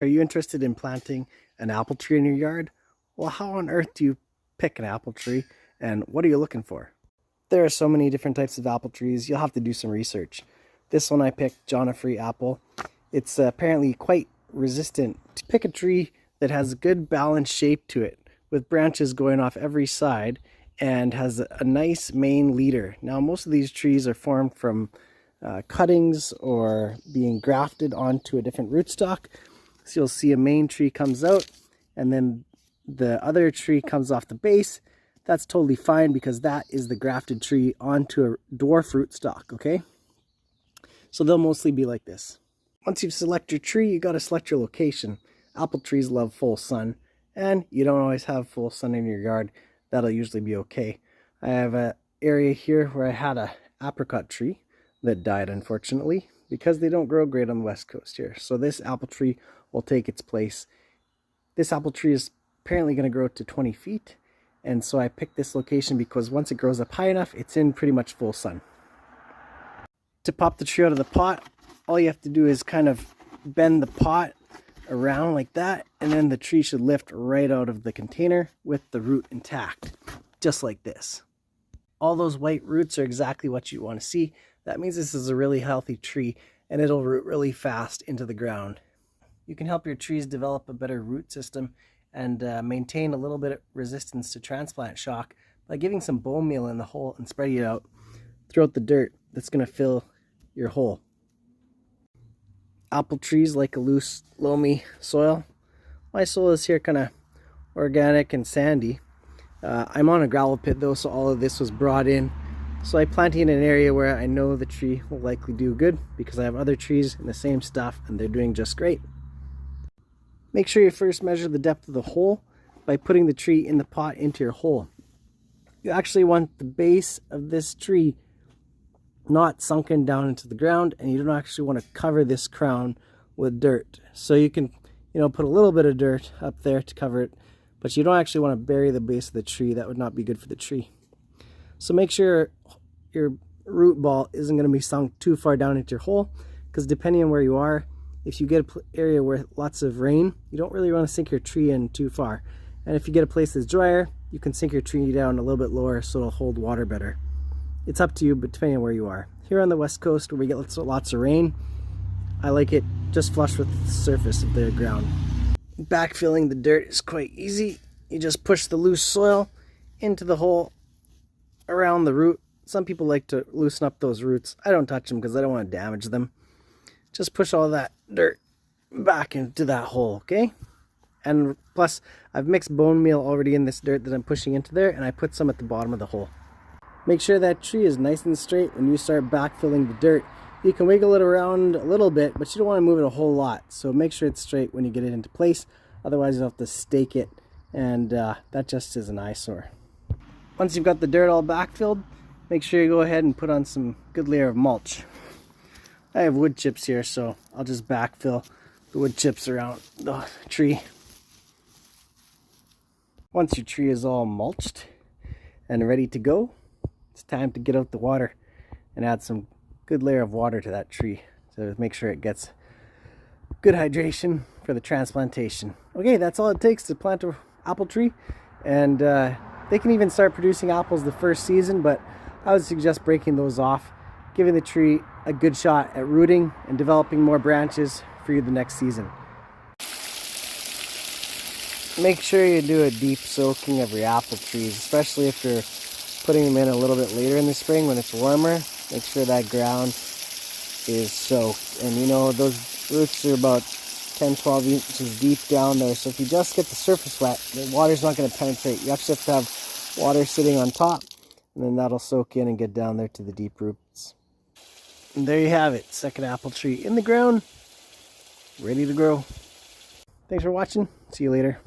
Are you interested in planting an apple tree in your yard? Well, how on earth do you pick an apple tree, and what are you looking for? There are so many different types of apple trees, you'll have to do some research. This one I picked, Johnafrey apple. It's apparently quite resistant. To pick a tree that has a good balanced shape to it, with branches going off every side, and has a nice main leader. Now, most of these trees are formed from cuttings or being grafted onto a different rootstock. So you'll see a main tree comes out, and then the other tree comes off the base. That's totally fine because that is the grafted tree onto a dwarf rootstock, okay? So they'll mostly be like this. Once you've selected your tree, you got to select your location. Apple trees love full sun, and you don't always have full sun in your yard. That'll usually be okay. I have an area here where I had an apricot tree that died, unfortunately, because they don't grow great on the west coast here. So this apple tree will take its place. This apple tree is apparently going to grow to 20 feet. And so I picked this location because once it grows up high enough, it's in pretty much full sun. To pop the tree out of the pot, all you have to do is kind of bend the pot around like that, and then the tree should lift right out of the container with the root intact, just like this. All those white roots are exactly what you want to see. That means this is a really healthy tree, and it'll root really fast into the ground. You can help your trees develop a better root system and maintain a little bit of resistance to transplant shock by giving some bone meal in the hole and spreading it out throughout the dirt that's going to fill your hole. Apple trees like a loose, loamy soil. My soil is here kind of organic and sandy. I'm on a gravel pit though, so all of this was brought in. So I planted in an area where I know the tree will likely do good because I have other trees in the same stuff and they're doing just great. Make sure you first measure the depth of the hole by putting the tree in the pot into your hole. You actually want the base of this tree not sunken down into the ground, and you don't actually want to cover this crown with dirt. So you can, put a little bit of dirt up there to cover it, but you don't actually want to bury the base of the tree. That would not be good for the tree. So make sure your root ball isn't going to be sunk too far down into your hole, because depending on where you are, if you get an area where lots of rain, you don't really want to sink your tree in too far. And if you get a place that's drier, you can sink your tree down a little bit lower so it'll hold water better. It's up to you, but depending on where you are. Here on the west coast where we get lots of rain, I like it just flush with the surface of the ground. Backfilling the dirt is quite easy. You just push the loose soil into the hole around the root. Some people like to loosen up those roots. I don't touch them because I don't want to damage them. Just push all that dirt back into that hole, okay? And plus, I've mixed bone meal already in this dirt that I'm pushing into there, and I put some at the bottom of the hole. Make sure that tree is nice and straight when you start backfilling the dirt. You can wiggle it around a little bit, but you don't want to move it a whole lot. So make sure it's straight when you get it into place. Otherwise, you'll have to stake it, and that just is an eyesore. Once you've got the dirt all backfilled, make sure you go ahead and put on some good layer of mulch. I have wood chips here, so I'll just backfill the wood chips around the tree. Once your tree is all mulched and ready to go, it's time to get out the water and add some good layer of water to that tree to make sure it gets good hydration for the transplantation. Okay, that's all it takes to plant an apple tree, and they can even start producing apples the first season, but I would suggest breaking those off, giving the tree a good shot at rooting and developing more branches for you the next season. Make sure you do a deep soaking of your apple trees, especially if you're putting them in a little bit later in the spring when it's warmer. Make sure that ground is soaked. And those roots are about 10-12 inches deep down there, so if you just get the surface wet, the water's not going to penetrate. You actually have to have water sitting on top, and then that'll soak in and get down there to the deep roots. And there you have it, second apple tree in the ground, ready to grow. Thanks for watching. See you later.